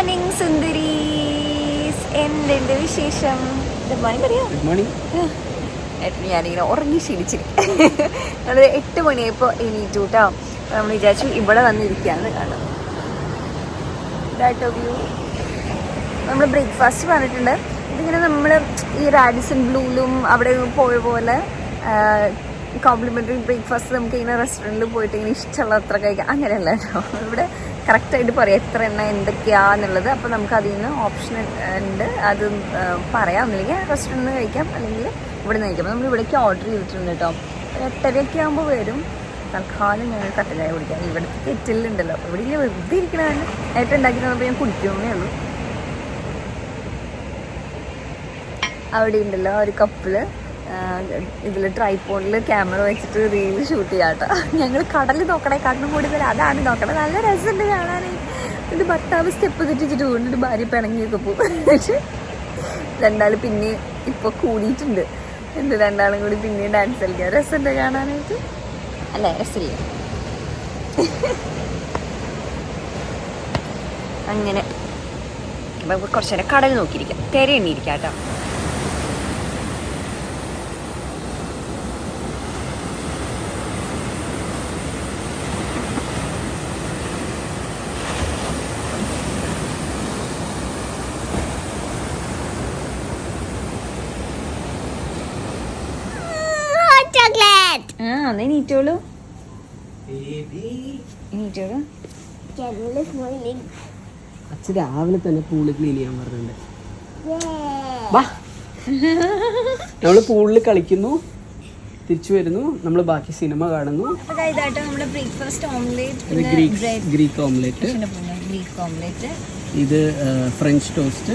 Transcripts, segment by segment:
Morning സുന്ദരീസ്, എന്തുണ്ട് വിശേഷം? Good morning പറയാം. Good morning. ഞാനിങ്ങനെ ഉറങ്ങി ക്ഷീണിച്ചിരിക്കും. നമ്മൾ 8 മണിയായപ്പോൾ എണീറ്റു കേട്ടോ. നമ്മൾ വിചാരിച്ചു ഇവിടെ വന്നിരിക്കുകയാണ് കാണാം. ഇതായിട്ടോ വ്യൂ. നമ്മൾ ബ്രേക്ക്ഫാസ്റ്റ് പറഞ്ഞിട്ടുണ്ട്. ഇതിങ്ങനെ നമ്മൾ ഈ റാഡിസൺ ബ്ലൂലും അവിടെ പോയ പോലെ കോംപ്ലിമെൻ്ററി ബ്രേക്ക്ഫാസ്റ്റ് നമുക്ക് ഇങ്ങനെ റെസ്റ്റോറൻറ്റിൽ പോയിട്ട് ഇങ്ങനെ ഇഷ്ടമുള്ള അത്ര കഴിക്കാം, അങ്ങനെയല്ല കേട്ടോ. ഇവിടെ കറക്റ്റായിട്ട് പറയാം എത്ര എണ്ണ എന്തൊക്കെയാണെന്നുള്ളത്. അപ്പോൾ നമുക്ക് അതിൽ നിന്ന് ഓപ്ഷൻ ഉണ്ട്, അത് പറയാം. ഒന്നില്ലെങ്കിൽ റെസ്റ്റോറൻറ്റിൽ നിന്ന് കഴിക്കാം, അല്ലെങ്കിൽ ഇവിടെ നിന്ന് കഴിക്കാം. നമ്മൾ ഇവിടേക്ക് ഓർഡർ ചെയ്തിട്ടുണ്ട് കേട്ടോ. 8:30 ആകുമ്പോൾ വരും. തൽക്കാലം ഞങ്ങൾ കട്ട ചായ കുടിക്കാം. ഇവിടുത്തെ കെറ്റിലുണ്ടല്ലോ, ഇവിടെ ഇങ്ങനെ വെറുതെ ഇരിക്കണതാണ്. ഏറ്റവും ഉണ്ടാക്കി തന്നപ്പോൾ ഞാൻ കുടിക്കുന്നേ ഉള്ളൂ. അവിടെ ഉണ്ടല്ലോ ഒരു കപ്പിള് ഇതിൽ ട്രൈപോഡിൽ ക്യാമറ വെച്ചിട്ട് റീൽ ഷൂട്ട് ചെയ്യാട്ടോ. ഞങ്ങൾ കടൽ നോക്കണേ, കണ്ണും കൂടി തരാം, അതാണ് നോക്കണേ. നല്ല രസമുണ്ട് കാണാനേ. ഇത് ഭർത്താവ് സ്റ്റെപ്പ് തെറ്റിച്ചിട്ട് വീണ്ടിട്ട് ഭാര്യ പിണങ്ങിയൊക്കെ പോകും. പക്ഷെ രണ്ടാൾ പിന്നെ ഇപ്പോൾ കൂടിയിട്ടുണ്ട്. എന്ത് രണ്ടാളും കൂടി പിന്നെ ഡാൻസ് കളിക്കുക. രസമുണ്ട് കാണാനായിട്ട്, അല്ലേ? രസമില്ല? അങ്ങനെ അപ്പം കുറച്ച് നേരം കടൽ നോക്കിയിരിക്കാം, തിര എണ്ണിയിരിക്കാം കേട്ടോ. നീറ്റോളൂ നീറ്റോളൂ. അച്ഛൻ രാവിലെ തന്നെ പൂള് ക്ലീൻ ചെയ്യാൻ പറഞ്ഞിട്ടുണ്ട്. നമ്മള് പൂളിൽ കളിക്കുന്നു, തിരിച്ചു വരുന്നു, നമ്മൾ ബാക്കി സിനിമ കാണുന്നു. ഗ്രീക്ക് ഓംലെറ്റ്, ഇത് ഫ്രഞ്ച് ടോസ്റ്റ്,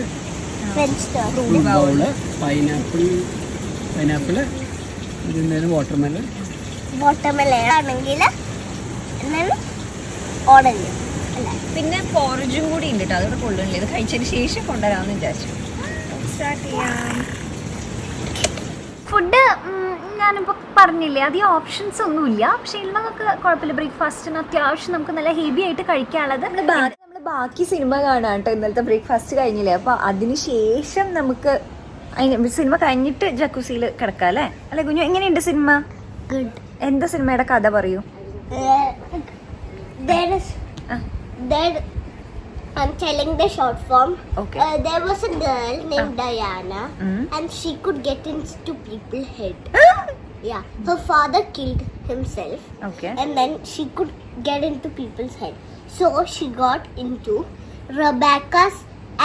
ബൗള്, പൈനാപ്പിള്, ഇത് വാട്ടർമെലൺ ആണെങ്കിൽ ഓറഞ്ച്, പിന്നെ പോറജും കൂടി ഉണ്ട് കേട്ടോ. അതോടെ കൊള്ളുന്നില്ല. ഇത് കഴിച്ചതിന് ശേഷം കൊണ്ടുവരാമെന്ന് വിചാരിച്ചു. സ്റ്റാർട്ട് ചെയ്യാം. ഫുഡ് ഞാനിപ്പോൾ പറഞ്ഞില്ലേ, അധികം ഓപ്ഷൻസ് ഒന്നുമില്ല. പക്ഷെ ഉള്ളതൊക്കെ കുഴപ്പമില്ല. ബ്രേക്ക്ഫാസ്റ്റിന് അത്യാവശ്യം നമുക്ക് നല്ല ഹെവി ആയിട്ട് കഴിക്കാനുള്ളത്. നമ്മൾ ബാക്കി സിനിമ കാണാം കേട്ടോ. ഇന്നലത്തെ ബ്രേക്ക്ഫാസ്റ്റ് കഴിഞ്ഞില്ലേ, അപ്പോൾ അതിന് ശേഷം നമുക്ക് സിനിമ കഴിഞ്ഞിട്ട് ജക്കൂസിയിൽ കിടക്കാം, അല്ലേ? അല്ലെ കുഞ്ഞു? എങ്ങനെയുണ്ട് സിനിമ? ഗുഡ്. എന്താ സിനിമയുടെ കഥ പറയൂ. I'm telling the short form. Okay. There was a girl named Diana, and she could get into people's head. Yeah, her father killed himself. Okay. And then she could get into people's head. So she got into Rebecca's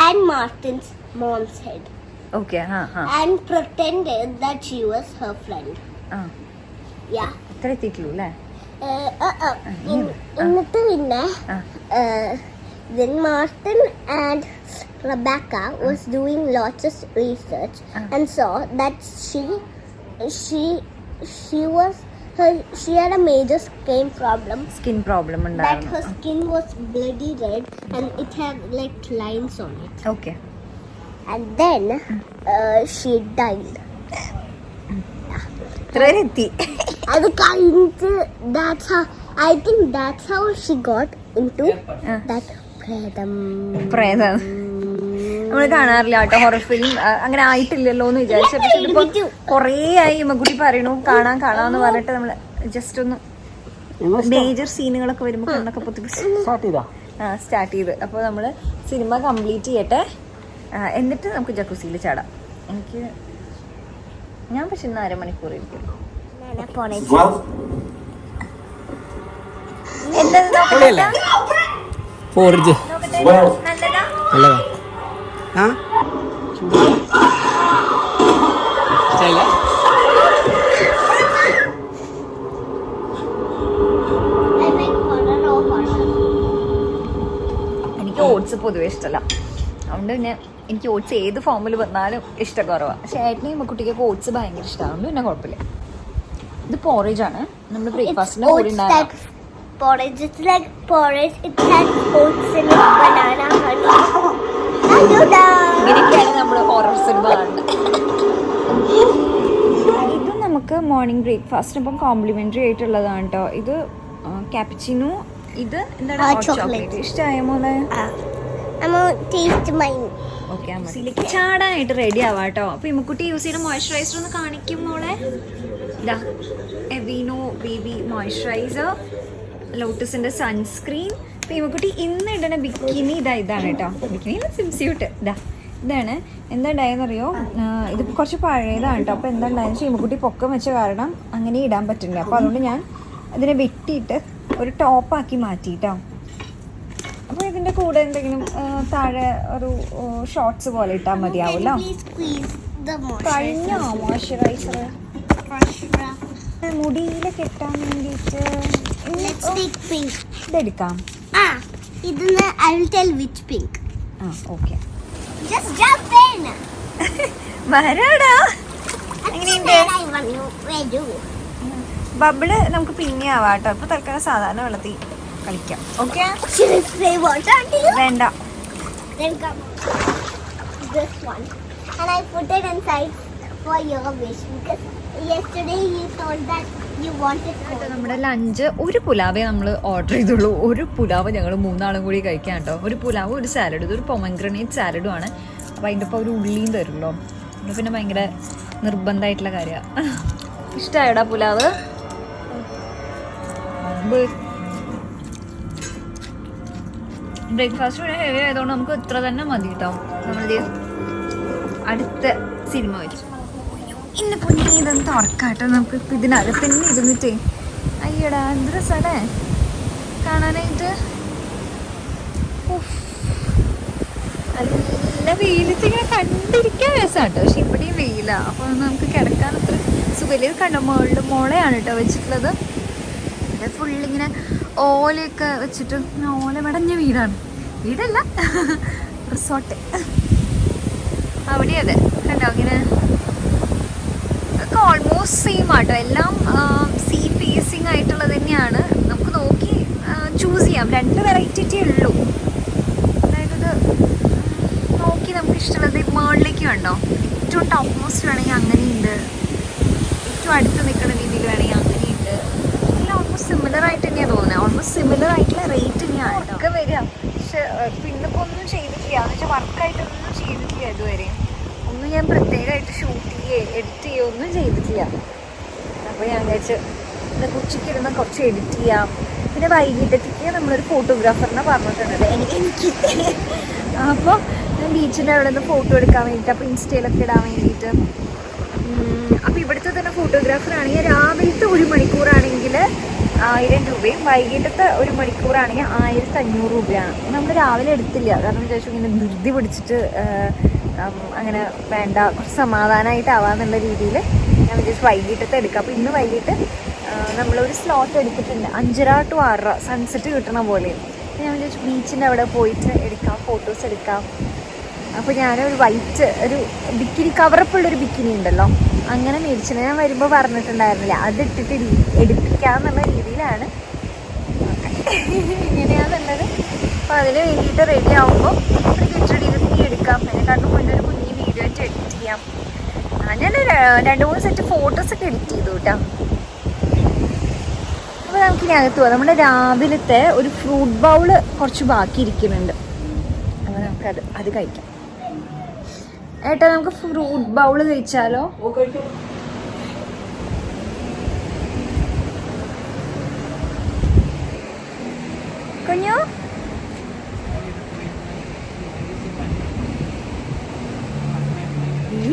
and Martin's mom's head. Okay. And pretended that she was her friend. Yeah. അത്ര എത്തിയിട്ടുള്ളൂ അല്ലേ? എന്നിട്ട് പിന്നെ then Martin and Rebecca was doing lots of research and saw that she had a major skin problem. That her skin was bloody red and it had like lines on it. Okay. And then she died. അത് കഴിഞ്ഞിട്ട് I think that's how she got into that പ്രേതം. നമ്മൾ കാണാറില്ല കേട്ടോ horror film. അങ്ങനെ ആയിട്ടില്ലല്ലോ എന്ന് വിചാരിച്ചു. പക്ഷെ ഇതിപ്പോ കൊറേ ആയി മകുട്ടി പറയണു കാണാന്ന് പറഞ്ഞിട്ട് നമ്മള് ജസ്റ്റ് ഒന്ന് മേജർ സീനുകളൊക്കെ വരുമ്പോ കണ്ണൊക്കെ പൊത്തി സ്റ്റാർട്ട് ചെയ്ത്. അപ്പോൾ നമ്മള് സിനിമ കംപ്ലീറ്റ് ചെയ്യട്ടെ, എന്നിട്ട് നമുക്ക് ജക്കൂസിയിൽ ചാടാം. ഞാൻ പക്ഷെ ഇന്ന് 1/2 മണിക്കൂർ ഇരിക്കും. എനിക്ക് ഓട്സ് പൊതുവെ ഇഷ്ടമല്ല. അതുകൊണ്ട് പിന്നെ എനിക്ക് ഓട്സ് ഏത് ഫോമിൽ വന്നാലും ഇഷ്ടക്കുറവാണ്. പക്ഷെ ഏട്ടനെയും കുട്ടിക്കൊക്കെ ഓട്സ് ഭയങ്കര ഇഷ്ടമാണ്. അതുകൊണ്ട് പിന്നെ കുഴപ്പമില്ല. ഇത് പോറേജ് ആണ്. നമ്മൾ ബ്രേക്ക്ഫാസ്റ്റിന്റെ കൂടെ porridge. It's like porridge. It has oats in it, banana, honey. ഇങ്ങനെയൊക്കെയാണ് നമ്മൾ ഹൊറർ സിനിമ കാണുന്നത്. ഇത് നമുക്ക് മോർണിംഗ് ബ്രേക്ക്ഫാസ്റ്റിനൊപ്പം കോംപ്ലിമെന്ററി ആയിട്ടുള്ളതാണ് കേട്ടോ. ഇത് ക്യാപ്പച്ചിനോ, ഇത് എന്താണ് ചോക്ലേറ്റ്. ഇഷ്ടമായ മോളെ? taste mine. ഓക്കെ അമ്മയിലേക്ക് ചാടാനായിട്ട് റെഡി ആവാം കേട്ടോ. അപ്പോൾ ഇമ്മക്കുട്ടി യൂസ് ചെയ്യുന്ന മോയ്സ്ചറൈസർ ഒന്ന് കാണിക്കും മോളെ. ഇതാ എവീനോ ബേബി മോയ്സ്ചറൈസർ, ലോട്ടസിൻ്റെ സൺസ്ക്രീൻ. അപ്പോൾ ഇമ്മക്കുട്ടി ഇന്ന് ഇടുന്ന ബിക്കിനി ഇതാണ് കേട്ടോ. ബിക്കിനി സ്വിംസ്യൂട്ട് ഇതാണ്. എന്താ ഉണ്ടായെന്നറിയോ, ഇത് കുറച്ച് പഴയതാണ് കേട്ടോ. അപ്പോൾ എന്താ ഉണ്ടായെന്ന് വെച്ചാൽ ഇമ്മക്കുട്ടി പൊക്കം വെച്ച കാരണം അങ്ങനെ ഇടാൻ പറ്റില്ല. അപ്പോൾ അതുകൊണ്ട് ഞാൻ ഇതിനെ വെട്ടിയിട്ട് ഒരു ടോപ്പാക്കി മാറ്റി കേട്ടോ. അപ്പോൾ ഇതിൻ്റെ കൂടെ എന്തെങ്കിലും താഴെ ഒരു ഷോർട്സ് പോലെ ഇട്ടാൽ മതിയാവുമല്ലോ. കഴിഞ്ഞോ മോയ്സ്ചറൈസർ മുടിയിൽ കെട്ടാൻ വേണ്ടിയിട്ട് ഇതെടുക്കാം. ഓക്കെ വരാടാ. ബബിള് നമുക്ക് പിന്നെ ആവാം കേട്ടോ. ഇപ്പൊ തൽക്കാലം സാധാരണ വെള്ളത്തിൽ കളിക്കാം. ഓക്കെ വേണ്ട. And I put it inside for your wish because yesterday you told that you wanted to. നമ്മുടെ ലഞ്ച് ഒരു പുലാവേ നമ്മൾ ഓർഡർ ചെയ്തുള്ളൂ. ഒരു പുലാവ് ഞങ്ങൾ 3 ആളും കൂടി കഴിക്കാം കേട്ടോ. ഒരു പുലാവ്, ഒരു സാലഡ്. ഇതൊരു പൊമഗ്രനേറ്റ് സാലഡും ആണ്. അപ്പോൾ അതിൻ്റെ ഒപ്പം ഒരു ഉള്ളിയും തരുമല്ലോ. അത് പിന്നെ ഭയങ്കര നിർബന്ധമായിട്ടുള്ള കാര്യമാണ്. ഇഷ്ടമായോടാ പുലാവ്? ബ്രേക്ക്ഫാസ്റ്റ് പിന്നെ ഹെവി ആയതുകൊണ്ട് നമുക്ക് ഇത്ര തന്നെ മതി കേട്ടോ. നമ്മളിത് അടുത്ത സിനിമ വരും. ഇന്ന് പൊന്നി ഇതൊന്ന് തുറക്കാട്ടോ. നമുക്ക് ഇപ്പം ഇതിനകത്ത് തന്നെ ഇരുന്നിട്ടേ അയ്യടാ എന്ത് രസമാണേ കാണാനായിട്ട്. നല്ല വെയിലത്ത് ഇങ്ങനെ കണ്ടിരിക്കാൻ രസമാട്ടോ. പക്ഷെ ഇവിടെയും വെയിലാണ്. അപ്പോൾ നമുക്ക് കിടക്കാൻ അത്ര സുഖമില്ല. ഇത് കണ്ടോ മുളയാണ് കേട്ടോ വെച്ചിട്ടുള്ളത്. ഇത് ഫുള്ളിങ്ങനെ ഓലയൊക്കെ വെച്ചിട്ട് ഓല മെടഞ്ഞ വീടല്ല റിസോർട്ട്. അവിടെ അതെ കണ്ടോ ഇങ്ങനെ ഒക്കെ ഓൾമോസ്റ്റ് സെയിം ആട്ടോ. എല്ലാം സീ ഫേസിങ് ആയിട്ടുള്ളത് തന്നെയാണ്. നമുക്ക് നോക്കി ചൂസ് ചെയ്യാം. 2 വെറൈറ്റിയേ ഉള്ളൂ. അതായത് ഇത് നോക്കി നമുക്ക് ഇഷ്ടമുള്ളത് മുകളിലേക്ക് കണ്ടോ. ഏറ്റവും ടോപ്പ് മോസ്റ്റ് വേണമെങ്കിൽ അങ്ങനെയുണ്ട്, ഏറ്റവും അടുത്ത് നിൽക്കുന്ന രീതിയിൽ വേണമെങ്കിൽ അങ്ങനെയുണ്ട്. എല്ലാം ഓൾമോസ്റ്റ് സിമിലർ ആയിട്ട് തന്നെയാണ് തോന്നുന്നത്. ഓൾമോസ്റ്റ് സിമിലർ ആയിട്ടുള്ള റേറ്റ് തന്നെയാണ് ഒക്കെ വരിക. പക്ഷെ പിന്നിപ്പോൾ ഒന്നും ചെയ്തിട്ടില്ല. എന്ന് വെച്ചാൽ വർക്കായിട്ടൊന്നും ചെയ്തിട്ടില്ല ഇതുവരെ. ഒന്നും ഞാൻ പ്രത്യേകമായിട്ട് ഷൂട്ട് ചെയ്യുകയോ എഡിറ്റ് ചെയ്യുകയോ ഒന്നും ചെയ്തിട്ടില്ല. അപ്പോൾ ഞാൻ വിചാരിച്ച് ഇന്ന് ഉച്ചയ്ക്കിരുന്ന് കുറച്ച് എഡിറ്റ് ചെയ്യാം. പിന്നെ വൈകിട്ടത്തേക്ക് നമ്മളൊരു ഫോട്ടോഗ്രാഫറിനെ പറഞ്ഞിട്ടുണ്ട് എനിക്ക്. അപ്പോൾ ഞാൻ ബീച്ചിൻ്റെ അവിടെ നിന്ന് ഫോട്ടോ എടുക്കാൻ വേണ്ടിയിട്ട്, അപ്പോൾ ഇൻസ്റ്റയിലൊക്കെ ഇടാൻ വേണ്ടിയിട്ട്. അപ്പോൾ ഇവിടുത്തെ തന്നെ ഫോട്ടോഗ്രാഫറാണെങ്കിൽ രാവിലത്തെ 1 മണിക്കൂറാണെങ്കിൽ 1000 രൂപയും വൈകിട്ടത്തെ 1 മണിക്കൂറാണെങ്കിൽ 1500 രൂപയാണ്. നമ്മൾ രാവിലെ എടുത്തില്ല, കാരണം വിചാരിച്ചു ഇങ്ങനെ ധൃതി പിടിച്ചിട്ട് അങ്ങനെ വേണ്ട, കുറച്ച് സമാധാനമായിട്ടാവാന്നുള്ള രീതിയിൽ ഞാൻ വിചാരിച്ചു വൈകിട്ടത്തെ എടുക്കാം. അപ്പോൾ ഇന്ന് വൈകിട്ട് നമ്മളൊരു സ്ലോട്ട് എടുത്തിട്ടുണ്ട് 5:30 to 6 സൺസെറ്റ് കിട്ടണ പോലെ. ഞാൻ വിചാരിച്ചു ബീച്ചിൻ്റെ അവിടെ പോയിട്ട് എടുക്കാം, ഫോട്ടോസ് എടുക്കാം. അപ്പോൾ ഞാനൊരു വൈറ്റ് ഒരു ബിക്കിനി, കവറപ്പുള്ളൊരു ബിക്കിനി ഉണ്ടല്ലോ, അങ്ങനെ മേടിച്ചത്. ഞാൻ വരുമ്പോൾ പറഞ്ഞിട്ടുണ്ടായിരുന്നില്ല, അതിട്ടിട്ട് എടുപ്പിക്കാമെന്നുള്ള രീതിയിലാണ് ഇങ്ങനെയാണെന്നുള്ളത്. അപ്പോൾ അതിന് വേണ്ടിയിട്ട് റെഡി ആകുമ്പോൾ ഒരു ഗെറ്റ് റെഡി ചെയ്ത് എടുക്കാം. അതിനെക്കാട്ടും മുന്നേ ഒരു കുഞ്ഞി വീഡിയോ ആയിട്ട് എഡിറ്റ് ചെയ്യാം. ഞാൻ 2-3 സെറ്റ് ഫോട്ടോസൊക്കെ എഡിറ്റ് ചെയ്തു കേട്ടോ. അപ്പോൾ നമുക്കിനി അകത്ത് പോകാം. നമ്മുടെ രാവിലത്തെ ഒരു ഫ്രൂട്ട് ബൗള് കുറച്ച് ബാക്കി ഇരിക്കുന്നുണ്ട്. അപ്പോൾ നമുക്കത് കഴിക്കാം. ഏട്ടാ നമുക്ക് ഫ്രൂട്ട് ബൗള് കഴിച്ചാലോ? കുഞ്ഞു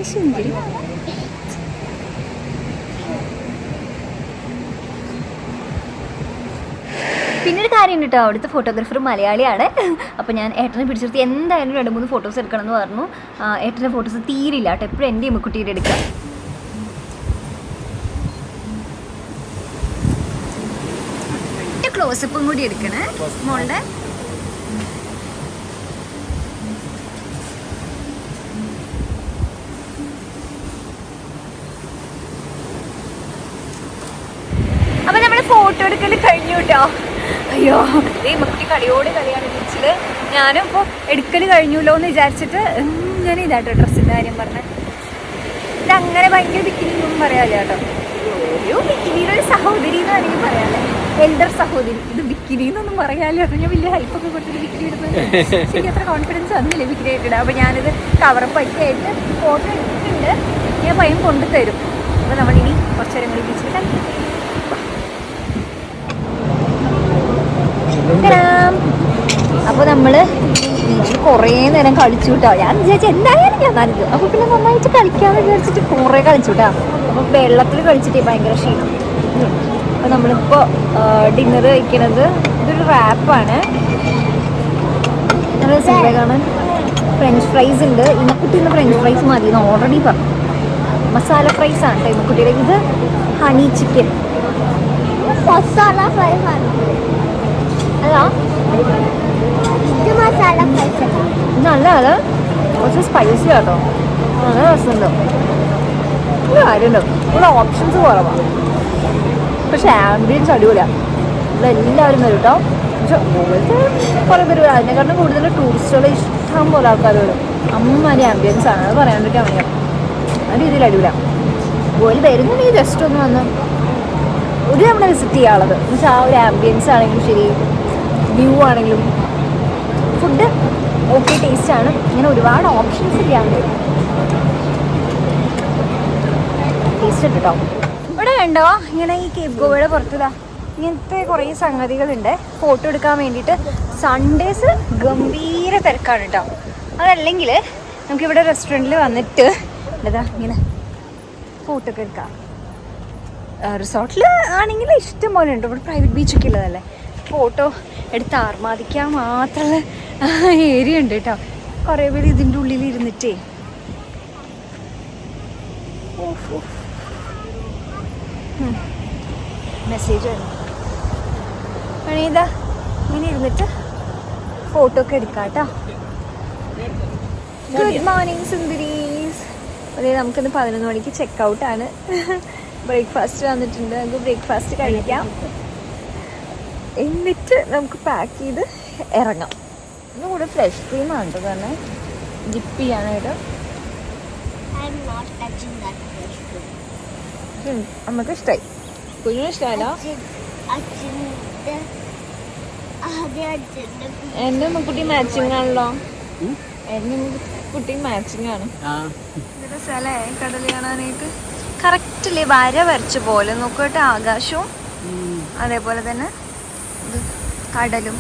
സുന്ദരി. പിന്നൊരു കാര്യം കേട്ടോ, അവിടുത്തെ ഫോട്ടോഗ്രാഫർ മലയാളിയാണ്. അപ്പോൾ ഞാൻ ഏട്ടനെ പിടിച്ചെടുത്ത് എന്തായാലും 2-3 ഫോട്ടോസ് എടുക്കണം എന്ന് പറഞ്ഞു. ഏട്ടൻ്റെ ഫോട്ടോസ് തീരില്ല കേട്ടോ, എപ്പോഴും എൻ്റെ ഇമ്മക്കുട്ടിയുടെ എടുക്കാം. ക്ലോസപ്പും കൂടി എടുക്കണേ മോളുടെ. അപ്പോൾ നമ്മൾ ഫോട്ടോ എടുക്കൽ കഴിഞ്ഞു കേട്ടോ. അയ്യോ ഇമ്മക്കുട്ടി കളിയോട് കളിയാണ് ബീച്ചിൽ. ഞാനും ഇപ്പോൾ എടുക്കൽ കഴിഞ്ഞല്ലോ എന്ന് വിചാരിച്ചിട്ട് ഞാൻ ഇതാട്ടോ ഡ്രസ്സിൻ്റെ കാര്യം പറഞ്ഞത്. ഇതങ്ങനെ ഭയങ്കര ബിക്കിനിയൊന്നും പറയാമല്ലോ കേട്ടോ, ഒരു ബിക്കിനിയുടെ ഒരു സഹോദരി എന്ന് വേണമെങ്കിൽ പറയാമല്ലേ. എൽഡർ സഹോദരി. ഇത് ബിക്കിനി എന്നൊന്നും പറയാല്ലോ, അത് ഞാൻ വലിയ ഹെൽപ്പൊക്കെ കൊടുത്തിട്ട് ബിക്കിനി ഇടുന്നത്. എനിക്ക് അത്ര കോൺഫിഡൻസ് വന്നില്ല ബിക്കിനി ആയിട്ടിടാം. അപ്പോൾ ഞാനിത് കവറപ്പൊക്കെ ആയിട്ട് ഫോട്ടോ എടുത്തിട്ടുണ്ട്. ഞാൻ പയ്യൻ കൊണ്ടുതരും. അപ്പോൾ നമ്മളിനി കുറച്ച് നേരം കൂടി ബീച്ചിൽ കളിക്കാം. അപ്പോൾ നമ്മൾ ബീച്ചിൽ കുറേ നേരം കളിച്ചു കേട്ടോ. ഞാൻ വിചാരിച്ചു എന്തായാലും ഞാൻ നനഞ്ഞു, അപ്പോൾ പിന്നെ നന്നായിട്ട് കളിക്കാമെന്ന് വിചാരിച്ചിട്ട് കുറേ കളിച്ചു കേട്ടോ. അപ്പോൾ വെള്ളത്തിൽ കളിച്ചിട്ട് ഭയങ്കര ക്ഷീണം. അപ്പോൾ നമ്മളിപ്പോൾ ഡിന്നർ കഴിക്കണത് ഇതൊരു റാപ്പാണ്. നല്ല രസമുണ്ട് കാണാൻ. ഫ്രഞ്ച് ഫ്രൈസ് ഉണ്ട്. ഇന്നക്കുട്ടിന്ന് ഫ്രഞ്ച് ഫ്രൈസ് മതി എന്ന് ഓൾറെഡി പറഞ്ഞു. മസാല ഫ്രൈസ് ആണ് കേട്ടോ ഇന്നക്കുട്ടിയുടെ. ഇത് ഹണി ചിക്കൻ. മസാല ഫ്രൈ ആണ്. അതാ ഇത് മസാല ഫ്രൈ നല്ല അത് കുറച്ച് സ്പൈസി കേട്ടോ. നല്ല രസമുണ്ട്. ഒരു കാര്യമുണ്ട്, ഇവിടെ ഓപ്ഷൻസ് കുറവാണ്, പക്ഷെ ആംബിയൻസ് അടിപൊളിയാണ്. ഇവിടെ എല്ലാവരും വരും കേട്ടോ. പക്ഷെ ഓരത്തെ കുറേ പേര് വരും. അതിനെക്കാട്ടും കൂടുതൽ ടൂറിസ്റ്റുകൾ ഇഷ്ടം പോലെ ആൾക്കാർ വരും. അമ്മമാരി ആംബിയൻസ് ആണ്, അത് പറയാണ്ടിരിക്കാൻ വയ്യ. ആ രീതിയിൽ അടിപൊളിയാണ്. ഗോയിൽ വരുന്നുണ്ടെങ്കിൽ ജസ്റ്റ് ഒന്ന് വന്ന് ഒരു തവണ വിസിറ്റ് ചെയ്യാനുള്ളത്. എന്നുവെച്ചാൽ ആ ഒരു ആംബിയൻസ് ആണെങ്കിലും ശരി, വ്യൂ ആണെങ്കിലും ഫുഡ് ഓക്കെ ടേസ്റ്റാണ്. ഇങ്ങനെ ഒരുപാട് ഓപ്ഷൻസ് ഇല്ലാണ്ട് ടേസ്റ്റ് ഉണ്ട് കേട്ടോ. ഇവിടെ കണ്ടോ ഇങ്ങനെ ഈ കേപ്പ് ഗോവയുടെ പുറത്തുതാ ഇങ്ങനത്തെ കുറേ സംഗതികളുണ്ട് ഫോട്ടോ എടുക്കാൻ വേണ്ടിയിട്ട്. സൺഡേസ് ഗംഭീര തിരക്കാണ് കേട്ടോ. അതല്ലെങ്കിൽ നമുക്കിവിടെ റെസ്റ്റോറൻറ്റിൽ വന്നിട്ട് എന്താ ഇങ്ങനെ ഫോട്ടോ ഒക്കെ എടുക്കാം. റിസോർട്ടിൽ ആണെങ്കിൽ ഇഷ്ടം പോലെ ഉണ്ട്. ഇവിടെ പ്രൈവറ്റ് ബീച്ചൊക്കെ ഉള്ളതല്ലേ. ഫോട്ടോ എടുത്ത് ആർമാദിക്കാൻ മാത്രമുള്ള ഏരിയ ഉണ്ട് കേട്ടോ. കുറേ പേര് ഇതിൻ്റെ ഉള്ളിൽ ഇരുന്നിട്ടേ മെസ്സേജ് വരും. പണിതാ ഇങ്ങനെ ഇരുന്നിട്ട് ഫോട്ടോ ഒക്കെ എടുക്കാം കേട്ടോ. ഗുഡ് മോർണിംഗ് സുന്ദരീസ്. അതെ, നമുക്കിന്ന് 11 മണിക്ക് ചെക്ക് ഔട്ടാണ്. ബ്രേക്ക്ഫാസ്റ്റ് വന്നിട്ടുണ്ട്. നമുക്ക് ബ്രേക്ക്ഫാസ്റ്റ് കഴിക്കാം, എന്നിട്ട് നമുക്ക് പാക്ക് ചെയ്ത് ഇറങ്ങാം. ഇന്ന് കൂടെ ഫ്രഷ് ക്രീമാണ് കേട്ടോ തന്നെ ഡിപ്പ് ചെയ്യാനായിട്ട്. നമുക്ക് ഇഷ്ടമായി, കുഞ്ഞിനും ഇഷ്ടമല്ല. എൻ്റെ കുട്ടി മാച്ചിങ് ആണല്ലോ. എൻ്റെ കുട്ടി മാച്ചിങ് ആണ്. ഇതൊരു സ്ഥലേ കടൽ കാണാനായിട്ട് കറക്റ്റില്ലേ വര വരച്ച പോലെ നോക്കട്ടെ. ആകാശവും അതേപോലെ തന്നെ ഇത് കടലും.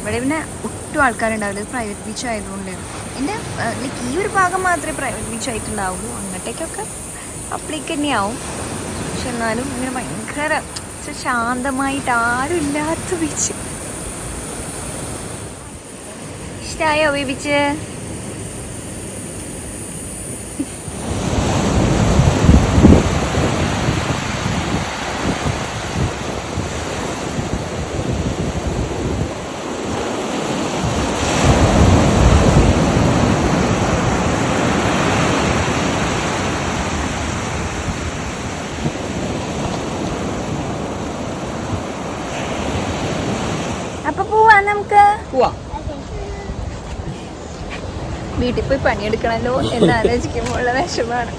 ഇവിടെ പിന്നെ ഒട്ടും ആൾക്കാരുണ്ടാവില്ല. ഇത് പ്രൈവറ്റ് ബീച്ച് ആയതുകൊണ്ട് എൻ്റെ ലൈക്ക് ഈ ഒരു ഭാഗം മാത്രമേ പ്രൈവറ്റ് ബീച്ച് ആയിട്ടുണ്ടാവുള്ളൂ. അങ്ങോട്ടേക്കൊക്കെ പബ്ലിക് തന്നെയാവും. പക്ഷെ എന്നാലും ഇങ്ങനെ ഭയങ്കര ശാന്തമായിട്ട് ആരും ഇല്ലാത്ത ബീച്ച്. ഇഷ്ടമായോ ബീച്ച്? അപ്പൊ പോവാ നമുക്ക്. വീട്ടിൽ പോയി പണിയെടുക്കണല്ലോ എന്ന് ആലോചിക്കുമ്പോഴുള്ള വിഷമാണ്.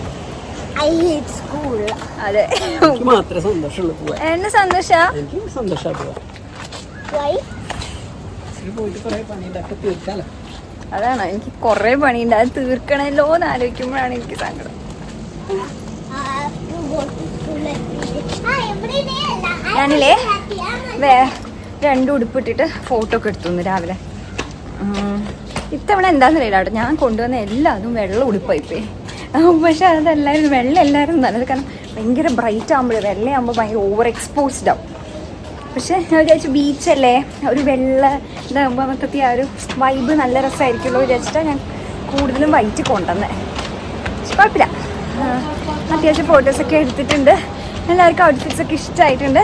അതെ, മാത്രമേ സന്തോഷമുള്ളൂ. എന്നെ സന്തോഷാ. എനിക്ക് സന്തോഷമാണ്. അതാണ് എനിക്ക് കൊറേ പണിയുണ്ട്, അത് തീർക്കണല്ലോ എന്ന് ആലോചിക്കുമ്പോഴാണ് എനിക്ക് സങ്കടം. ഞാനില്ലേ 2 ഉടുപ്പിട്ടിട്ട് ഫോട്ടോ ഒക്കെ എടുത്തു രാവിലെ. ഇത്തവണ എന്താണെന്ന് അറിയില്ല കേട്ടോ, ഞാൻ കൊണ്ടുവന്ന എല്ലാതും വെള്ള ഉടുപ്പായിപ്പോയി. പക്ഷെ അതെല്ലാവരും വെള്ള എല്ലാവരും നല്ലത്. കാരണം ഭയങ്കര ബ്രൈറ്റ് ആകുമ്പോഴേ വെള്ളയാകുമ്പോൾ ഭയങ്കര ഓവർ എക്സ്പോസ്ഡ് ആവും. പക്ഷെ ഞാൻ വിചാരിച്ചു ബീച്ചല്ലേ, ഒരു വെള്ള ഇതാകുമ്പോൾ മൊത്തത്തിൽ ആ ഒരു വൈബ് നല്ല രസമായിരിക്കുമല്ലോ വിചാരിച്ചിട്ടാണ് ഞാൻ കൂടുതലും വൈറ്റ് കൊണ്ടുവന്നത്. പക്ഷെ കുഴപ്പമില്ല, അത്യാവശ്യം ഫോട്ടോസൊക്കെ എടുത്തിട്ടുണ്ട്. എല്ലാവർക്കും ഔട്ട്ഫിറ്റ്സൊക്കെ ഇഷ്ടമായിട്ടുണ്ട്.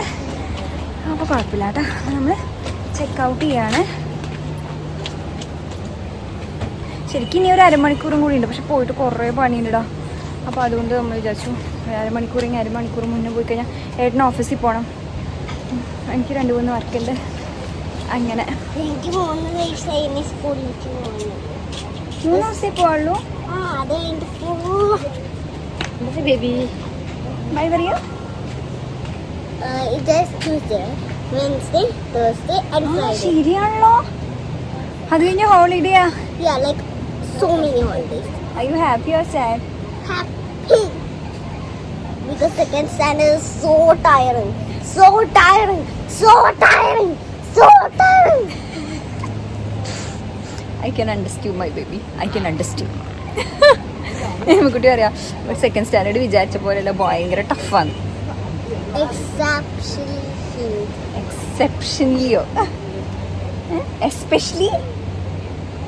അപ്പോൾ കുഴപ്പമില്ല കേട്ടോ. നമ്മൾ ചെക്ക് ഔട്ട് ചെയ്യാണ്. ശരിക്കും ഇനി ഒരു അരമണിക്കൂറും കൂടി ഉണ്ട്, പക്ഷെ പോയിട്ട് കുറേ പണിയുണ്ടോ. അപ്പോൾ അതുകൊണ്ട് നമ്മൾ വിചാരിച്ചു അരമണിക്കൂർ മുന്നേ പോയി കഴിഞ്ഞാൽ ഏട്ടന് ഓഫീസിൽ പോകണം. എനിക്ക് 2-3 വർക്കുണ്ട്. അങ്ങനെ എനിക്ക് 3 ദിവസമായി സ്കൂളിലേക്ക് പോകുന്നു. 3 ദിവസമേ പോവുള്ളൂ ബേബി. ബൈ പറയൂ. It is Tuesday, Wednesday, Thursday, and Friday. ശരിയാണല്ലോ. അത് കഴിഞ്ഞ ഹോളിഡേയാ. Yeah, like so many holidays. Are you happy or sad? Happy. Because second standard is so tiring. So tiring. So tiring. So tiring. I can understand my baby. I can understand. കുട്ടി പറയാ second standard വിചാരിച്ച പോലെയല്ല, ഭയങ്കര ടഫാണ്. എക്സെപ്ഷനലിയോ especially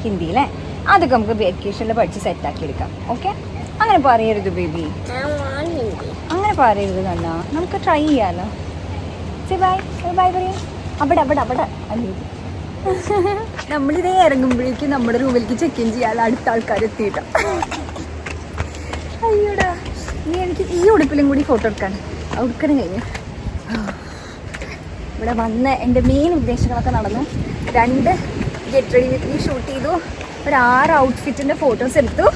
Hindi അല്ലേ? അതൊക്കെ നമുക്ക് വെക്കേഷനിൽ പഠിച്ച് സെറ്റാക്കി എടുക്കാം. ഓക്കെ, അങ്ങനെ പറയരുത് ബേബി, അങ്ങനെ പറയരുത്. കണ്ണാ, നമുക്ക് ട്രൈ ചെയ്യാലോ. ബൈ ബൈ പറയാം. അവിടെ അവിടെ അവിടെ അല്ലേ. നമ്മളിതേ ഇറങ്ങുമ്പോഴേക്കും നമ്മുടെ റൂമിലേക്ക് ചെക്ക് ഇൻ ചെയ്യാൻ അടുത്ത ആൾക്കാർ എത്തിയിട്ടാ. അയ്യോടാ, നീ എനിക്ക് ഈ ഉടുപ്പിലും കൂടി ഫോട്ടോ എടുക്കാൻ ഉടുക്കണം കഴിഞ്ഞു. ഇവിടെ വന്ന് എൻ്റെ മെയിൻ ഉദ്ദേശങ്ങളൊക്കെ നടന്നു. 2 get ready with me shoot ചെയ്തു, ഒരു 6 ഔട്ട്ഫിറ്റിൻ്റെ ഫോട്ടോസ് എടുത്തു,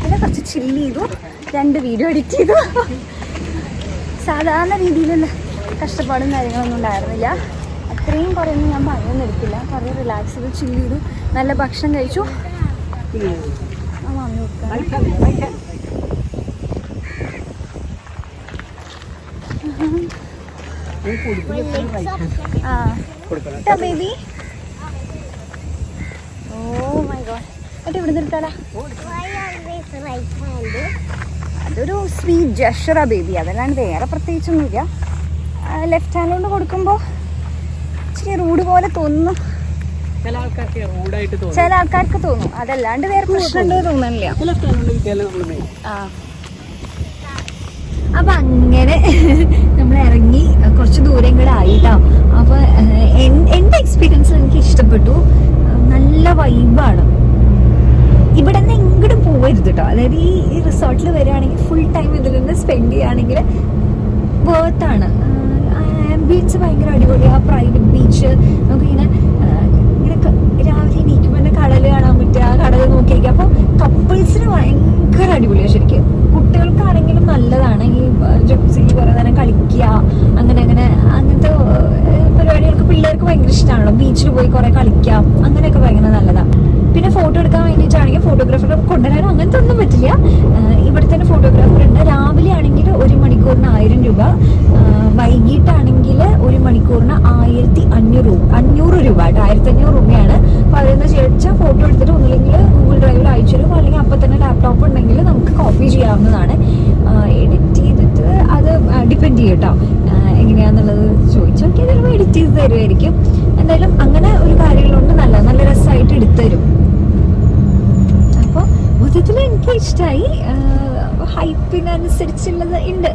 പിന്നെ കുറച്ച് ചില്ല് ചെയ്തു, 2 വീഡിയോ എഡിറ്റ് ചെയ്തു. സാധാരണ രീതിയിലുള്ള കഷ്ടപ്പാടും കാര്യങ്ങളൊന്നും ഉണ്ടായിരുന്നില്ല. അത്രയും കുറയൊന്നും ഞാൻ പറഞ്ഞൊന്നും എടുക്കില്ല. കുറേ റിലാക്സ് ചെയ്ത് ചില്ല് ചെയ്തു, നല്ല ഭക്ഷണം കഴിച്ചു. Baby, oh my god. എന്നിട്ട് ഇവിടെ നിർത്താലാ? അതൊരു സ്വീറ്റ് ജെസ്റ്ററാ ബേബി, അതല്ലാണ്ട് വേറെ പ്രത്യേകിച്ചൊന്നുമില്ല. ലെഫ്റ്റ് ഹാൻഡ് കൊണ്ട് കൊടുക്കുമ്പോൾ ഇച്ചിരി റൂഡ് പോലെ തോന്നുന്നു, ചില ആൾക്കാർക്ക് തോന്നും. അതല്ലാണ്ട് വേറെ പ്രശ്നമുണ്ട് തോന്നുന്നില്ല. അപ്പൊ അങ്ങനെ നമ്മൾ ഇറങ്ങി കുറച്ച് ദൂരം കൂടെ ആയിട്ടോ. അപ്പൊ എൻ്റെ എക്സ്പീരിയൻസ് എനിക്ക് ഇഷ്ടപ്പെട്ടു. നല്ല വൈബാണ്. ഇവിടെ നിന്ന് എങ്ങോട്ടും പോകരുത് കേട്ടോ. അതായത് ഈ റിസോർട്ടിൽ വരികയാണെങ്കിൽ ഫുൾ ടൈം ഇതിൽ നിന്ന് സ്പെൻഡ് ചെയ്യുകയാണെങ്കിൽ വേർത്താണ്. ആംബിയൻസ് ഭയങ്കര അടിപൊളിയാണ്. പ്രൈവറ്റ് ബീച്ച്, നമുക്കിങ്ങനെ രാവിലെ എണീക്കുമ്പോൾ തന്നെ കടൽ കാണാൻ പറ്റുക, കടൽ നോക്കിയിരിക്കുക. അപ്പോൾ കപ്പിൾസിന് ഭയങ്കര അടിപൊളിയാണ് ശരിക്കും. കുട്ടികൾക്കാണെങ്കിലും നല്ലതാണ്. ഈ ജോക്സിൽ കുറേ നേരം കളിക്കുക, അങ്ങനത്തെ പരിപാടികൾക്ക് പിള്ളേർക്ക് ഭയങ്കര ഇഷ്ടമാണല്ലോ. ബീച്ചിൽ പോയി കുറേ കളിക്കാം, അങ്ങനെയൊക്കെ ഭയങ്കര നല്ലതാണ്. പിന്നെ ഫോട്ടോ എടുക്കാൻ വേണ്ടിയിട്ടാണെങ്കിൽ ഫോട്ടോഗ്രാഫറെ കൊണ്ടുവരാൻ അങ്ങനത്തെ ഒന്നും പറ്റില്ല. ഇവിടെ തന്നെ ഫോട്ടോഗ്രാഫർ ഉണ്ട്. രാവിലെ ആണെങ്കിൽ 1 മണിക്കൂറിന് 1000 രൂപ, വൈകിട്ടാണെങ്കിൽ 1 മണിക്കൂറിന് 1500 രൂപ, 1500 രൂപയാണ്. അപ്പോൾ അതിന് ചോദിച്ചാൽ ഫോട്ടോ എടുത്തിട്ട് ഒന്നില്ലെങ്കിൽ ഗൂഗിൾ ഡ്രൈവിൽ അയച്ചു തരും, അല്ലെങ്കിൽ അപ്പം തന്നെ ലാപ്ടോപ്പ് ഉണ്ടെങ്കിൽ നമുക്ക് കോപ്പി ചെയ്യാവുന്നതാണ്. എഡിറ്റ് ചെയ്തിട്ട് അത് ഡിപ്പെൻഡ് ചെയ്യും കേട്ടോ, എങ്ങനെയാണെന്നുള്ളത് ചോദിച്ചു നോക്കിയാൽ ചിലപ്പോൾ എഡിറ്റ് ചെയ്ത് തരുമായിരിക്കും. എന്തായാലും അങ്ങനെ ഒരു കാര്യങ്ങളുണ്ട്, നല്ല രസമായിട്ട് എടുത്തുതരും. അപ്പോൾ മൊത്തത്തിൽ എനിക്ക് ഇഷ്ടമായി. ഹൈപ്പിനനുസരിച്ചുള്ളത് ഉണ്ട്,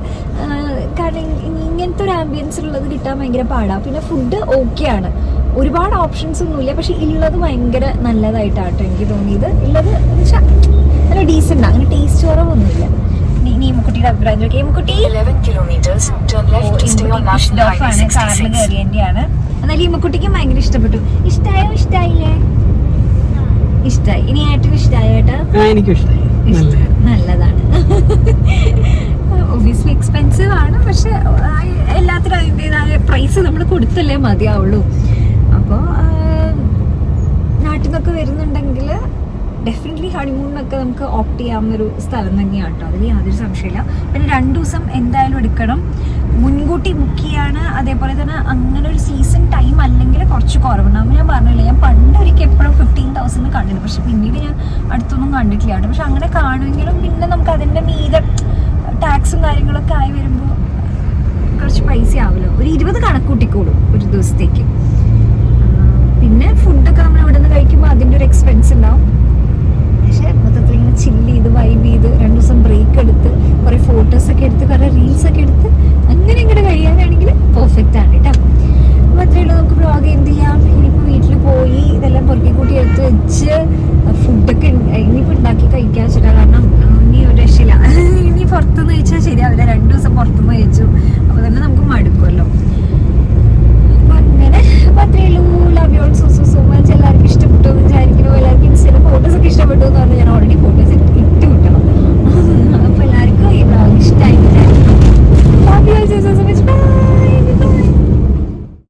കാരണം ഇങ്ങനത്തെ ഒരു ആംബിയൻസ് ഉള്ളത് കിട്ടാൻ ഭയങ്കര പാടാണ്. പിന്നെ ഫുഡ് ഓക്കെയാണ്, ഒരുപാട് ഓപ്ഷൻസ് ഒന്നുമില്ല, പക്ഷെ ഉള്ളത് ഭയങ്കര നല്ലതായിട്ടാട്ടോ എനിക്ക് തോന്നിയത്. ഉള്ളത് വെച്ചാൽ നല്ല ഡീസൻ്റ്, അങ്ങനെ ടേസ്റ്റ് കുറവൊന്നുമില്ല. കുട്ടിയുടെ അഭിപ്രായം കുട്ടി കാറിൽ കയറിയതിൻ്റെയാണ്. എന്നാലും ഈ മുക്കുട്ടിക്കും ഭയങ്കര ഇഷ്ടപ്പെട്ടു. ഇഷ്ടായോ? ഇഷ്ടായില്ലേ? ഇഷ്ടായി. ഇനി ഏട്ടനും ഇഷ്ടായോ? ഏട്ടാ എനിക്കും ഇഷ്ടമായി, നല്ലതാണ്. ഒബിയസ്ലി എക്സ്പെൻസീവ് ആണ്, പക്ഷെ എല്ലാത്തിനും അതിൻ്റെതായ പ്രൈസ് നമ്മൾ കൊടുത്തല്ലേ മതിയാവുള്ളൂ. അപ്പോൾ നാട്ടിൽ നിന്നൊക്കെ വരുന്നുണ്ടെങ്കിൽ ഡെഫിനറ്റ്ലി ഹണിമൂണിനൊക്കെ നമുക്ക് ഓപ്റ്റ് ചെയ്യാവുന്നൊരു സ്ഥലം തന്നെയാണ് കേട്ടോ, അതിൽ യാതൊരു സംശയമില്ല. പിന്നെ 2 ദിവസം എന്തായാലും എടുക്കണം, മുൻകൂട്ടി ബുക്ക് ചെയ്യാണ്. അതേപോലെ തന്നെ അങ്ങനെ ഒരു സീസൺ ടൈം അല്ലെങ്കിൽ കുറച്ച് കുറവുണ്ടാകും. ഞാൻ പറഞ്ഞില്ല, ഞാൻ പണ്ട് ഒരിക്കൽ എപ്പോഴും 15,000 കണ്ടിട്ടുണ്ട്, പക്ഷെ പിന്നീട് ഞാൻ അടുത്തൊന്നും കണ്ടിട്ടില്ല കേട്ടോ. പക്ഷെ അങ്ങനെ കാണുമെങ്കിലും പിന്നെ നമുക്ക് അതിൻ്റെ മീതെ ടാക്സും കാര്യങ്ങളൊക്കെ ആയി വരുമ്പോൾ കുറച്ച് പൈസ ആവുമല്ലോ. ഒരു 20 കണക്കൂട്ടിക്കോളും ഒരു ദിവസത്തേക്ക്. പിന്നെ ഫുഡൊക്കെ നമ്മൾ ഇവിടെ നിന്ന് കഴിക്കുമ്പോൾ അതിൻ്റെ ഒരു എക്സ്പെൻസ് ഉണ്ടാവും. പക്ഷെ മൊത്തത്തിൽ ഇങ്ങനെ ചില്ല് ചെയ്ത് വൈബ് ചെയ്ത് 2 ദിവസം ബ്രേക്ക് എടുത്ത് കുറേ ഫോട്ടോസൊക്കെ എടുത്ത് കുറേ റീൽസൊക്കെ എടുത്ത് അങ്ങനെ ഇങ്ങോട്ട് കഴിയാനാണെങ്കിൽ പെർഫെക്റ്റ് ആണ് കേട്ടോ.